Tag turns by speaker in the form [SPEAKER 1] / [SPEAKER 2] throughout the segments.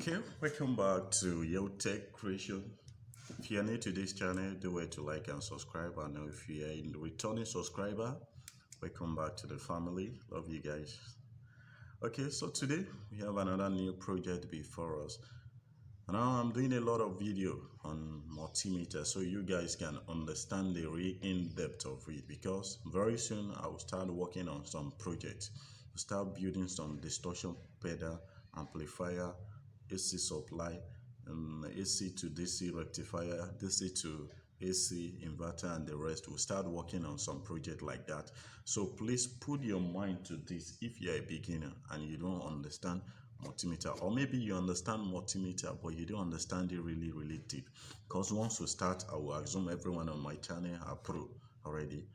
[SPEAKER 1] Okay, welcome back to Yo Tech Creation. If you're new to this channel, do it to like and subscribe. And if you're a returning subscriber, welcome back to the family. Love you guys. Okay, so today we have another new project before us. Now I'm doing a lot of video on multimeter so you guys can understand the real in-depth of it, because very soon I will start working on some projects to start building some distortion pedal, amplifier, AC supply, AC to DC rectifier, DC to AC inverter, and the rest. We'll start working on some project like that. So please put your mind to this if you're a beginner and you don't understand multimeter, or maybe you understand multimeter but you don't understand it really deep, because once we start, I will assume everyone on my channel are pro already,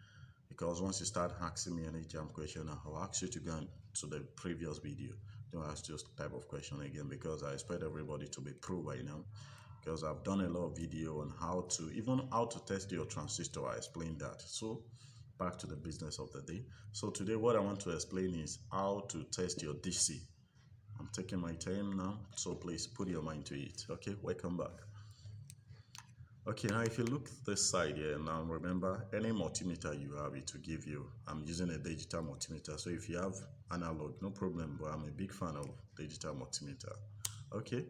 [SPEAKER 1] because once you start asking me any jam question, I'll ask you to go to the previous video. Don't ask this type of question again, because I expect everybody to be pro by now, because I've done a lot of video on how to test your transistor. I explained that. So back to the business of the day. So today what I want to explain is how to test your DC. I'm taking my time now, so please put your mind to it. Okay, welcome back. Okay, now if you look this side here, now remember, any multimeter you have, it will give you, I'm using a digital multimeter. So if you have analog, no problem, but I'm a big fan of digital multimeter. Okay,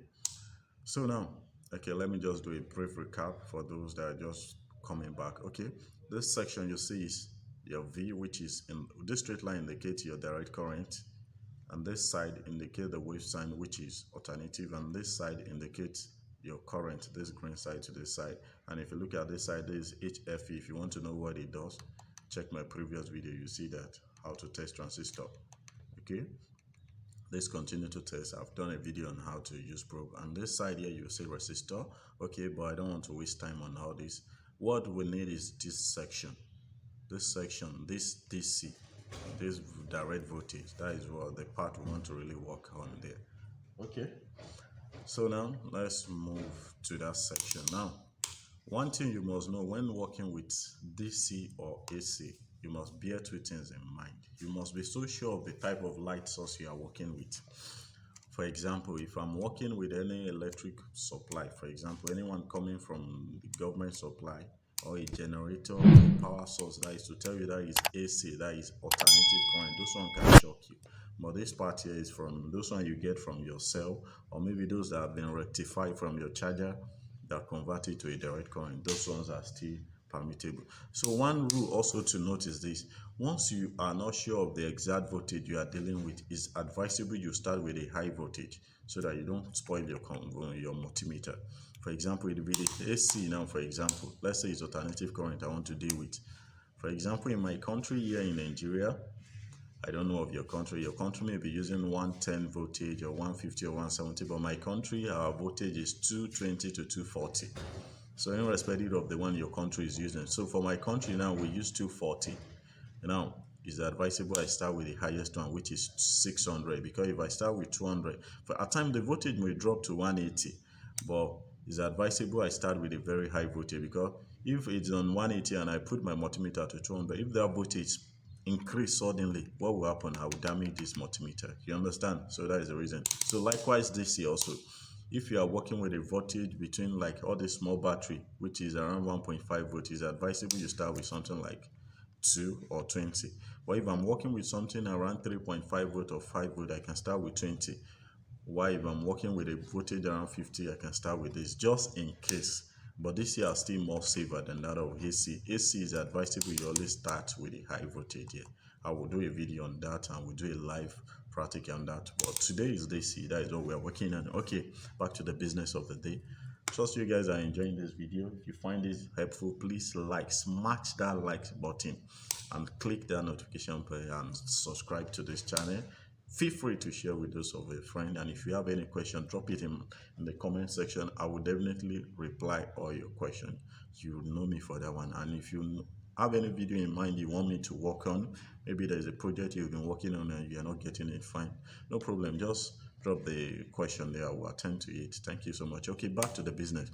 [SPEAKER 1] so now, okay, let me just do a brief recap for those that are just coming back. Okay, this section you see is your V, which is in this straight line indicates your direct current, and this side indicates the wave sign, which is alternative, and this side indicates your current, this green side to this side. And if you look at this side, this is HFE. If you want to know what it does, check my previous video, you see that, how to test transistor. Okay, let's continue to test. I've done a video on how to use probe, and this side here you see resistor. Okay, but I don't want to waste time on all this. What we need is this section, this DC, this direct voltage. That is what the part we want to really work on there. Okay, so now let's move to that section. Now, one thing you must know when working with DC or AC, you must bear two things in mind. You must be so sure of the type of light source you are working with. For example, if I'm working with any electric supply, for example, anyone coming from the government supply, or a generator, or a power source, that is to tell you that is AC, that is alternative current, those one can shock you. But this part here is from those one you get from your cell, or maybe those that have been rectified from your charger that convert it to a direct current. Those ones are still permittable. So one rule also to note is this: once you are not sure of the exact voltage you are dealing with, it's advisable you start with a high voltage so that you don't spoil your multimeter. For example, it will be the AC now. For example, let's say it's alternative current I want to deal with. For example, in my country here in Nigeria, I don't know of your country. Your country may be using 110 voltage or 150 or 170, but my country, our voltage is 220 to 240. So irrespective of the one your country is using. So for my country now, we use 240. Now, it's advisable I start with the highest one, which is 600, because if I start with 200, for at times the voltage may drop to 180, but it's advisable I start with a very high voltage, because if it's on 180 and I put my multimeter to 200, if that voltage increase suddenly, what will happen? I will damage this multimeter. You understand? So that is the reason. So likewise DC also, if you are working with a voltage between like all this small battery, which is around 1.5 volts, it's advisable you start with something like 2 or 20. But if I'm working with something around 3.5 volt or 5 volt, I can start with 20. While if I'm working with a voltage around 50, I can start with this, just in case. But this here are still more safer than that of AC. AC is advisable you always start with a high voltage here. I will do a video on that, and we'll do a live practical on that. But today is DC, that is what we are working on. Okay, back to the business of the day. Trust you guys are enjoying this video. If you find this helpful, please smash that like button and click that notification bell and subscribe to this channel. Feel free to share with those of a friend, and if you have any question, drop it in the comment section. I will definitely reply all your questions. You know me for that one. And if you have any video in mind you want me to work on, maybe there's a project you've been working on and you're not getting it, fine, no problem, just drop the question there. I will attend to it. Thank you so much. Okay, back to the business.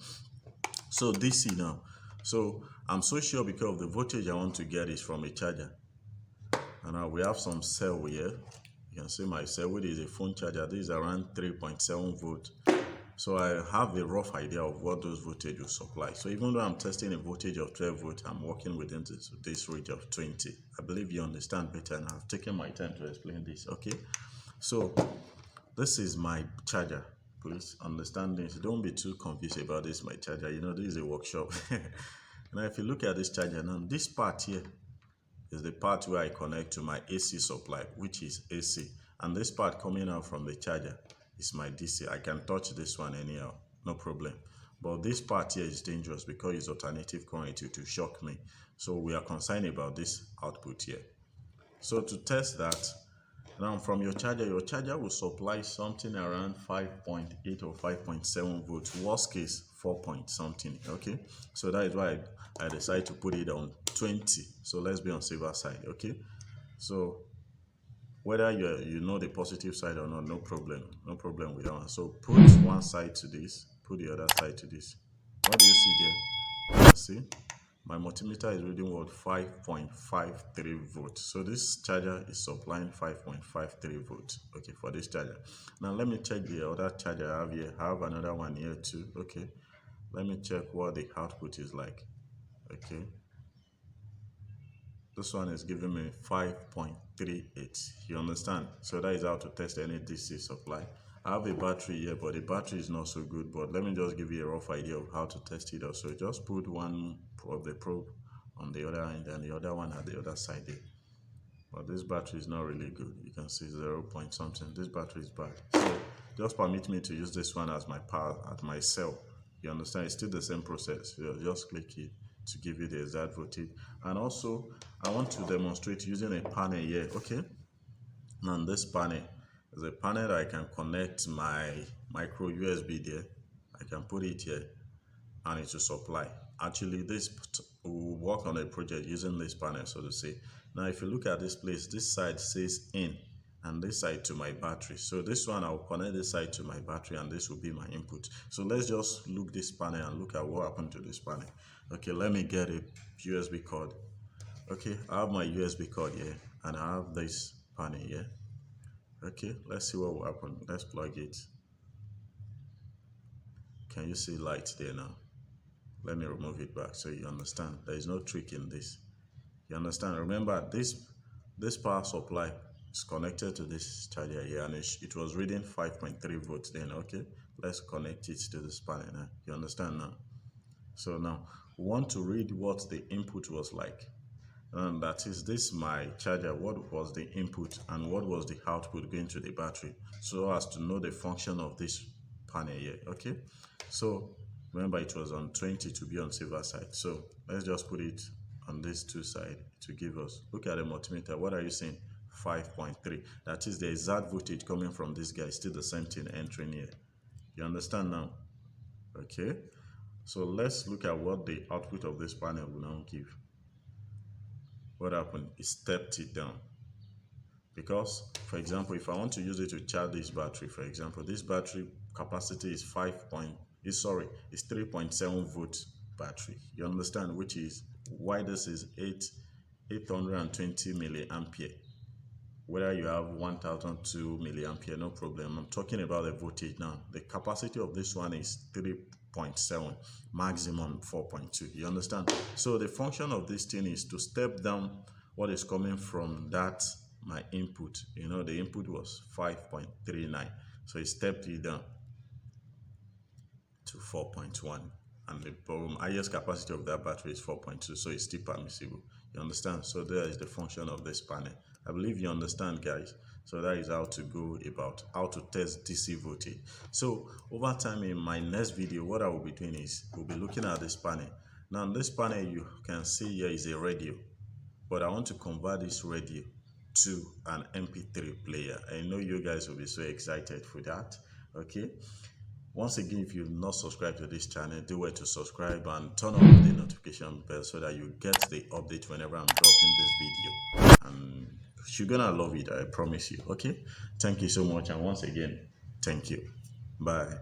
[SPEAKER 1] So DC now, so I'm so sure because of the voltage I want to get is from a charger, and now we have some cell here. You can see my cell, which is a phone charger. This is around 3.7 volt. So I have a rough idea of what those voltage will supply. So even though I'm testing a voltage of 12 volts, I'm working within this range of 20. I believe you understand better, and I've taken my time to explain this. Okay, so this is my charger. Please understand this. Don't be too confused about this, my charger. You know, this is a workshop. Now, if you look at this charger now, this part here is the part where I connect to my AC supply, which is AC. And this part coming out from the charger is my DC. I can touch this one anyhow, no problem. But this part here is dangerous because it's alternative current to shock me. So we are concerned about this output here. So to test that, now from your charger will supply something around 5.8 or 5.7 volts. Worst case, 4 point something. Okay, so that is why I decided to put it on 20. So let's be on safer side. Okay, so whether you know the positive side or not, no problem with that one. So put one side to this, put the other side to this. What do you see there? See, my multimeter is reading what? 5.53 volts. So this charger is supplying 5.53 volts. Okay, for this charger. Now let me check the other charger I have here. I have another one here too. Okay, let me check what the output is like. Okay, this one is giving me 5.38. You understand? So that is how to test any DC supply. I have a battery here, but the battery is not so good. But let me just give you a rough idea of how to test it also. Just put one of the probe on the other end and the other one at the other side there. But this battery is not really good. You can see 0 point something. This battery is bad. So just permit me to use this one as my power at my cell. You understand? It's still the same process. You just click it to give you the exact voltage. And also, I want to demonstrate using a panel here. Okay, now this panel is a panel that I can connect my micro USB there. I can put it here and it will supply. Actually, this will work on a project using this panel, so to say. Now if you look at this place, this side says in and this side to my battery. So this one, I'll connect this side to my battery and this will be my input. So let's just look this panel and look at what happened to this panel. Okay, let me get a USB cord. Okay, I have my USB cord here and I have this panel here. Okay, let's see what will happen. Let's plug it. Can you see light there now? Let me remove it back so you understand. There is no trick in this. You understand? Remember, this power supply is connected to this charger here and it was reading 5.3 volts then. Okay, let's connect it to this panel now. You understand now? So now we want to read what the input was like. And that is this my charger, what was the input and what was the output going to the battery, so as to know the function of this panel here. Okay, so remember it was on 20 to be on safer side. So let's just put it on these two sides to give us, look at the multimeter. What are you seeing? 5.3. That is the exact voltage coming from this guy, still the same thing entering here. You understand now? Okay, so let's look at what the output of this panel will now give. What happened? It stepped it down. Because, for example, if I want to use it to charge this battery, for example, this battery capacity is 3.7 volt battery. You understand? Which is why this is 820 milliampere. Whether you have 1002 milliampere, no problem. I'm talking about the voltage now. The capacity of this one is 3.7, maximum 4.2. You understand? So the function of this thing is to step down what is coming from that my input. You know, the input was 5.39, so it stepped it down to 4.1, and the highest capacity of that battery is 4.2, so it's still permissible. You understand? So there is the function of this panel. I believe you understand, guys. So that is how to go about how to test DC voltage. So over time, in my next video, what I will be doing is we'll be looking at this panel. Now this panel, you can see here is a radio, but I want to convert this radio to an MP3 player. I know you guys will be so excited for that. Okay, once again, if you've not subscribed to this channel, do well to subscribe and turn on the notification bell so that you get the update whenever I'm dropping this video. And you're gonna love it, I promise you. Okay, thank you so much, and once again, thank you. Bye.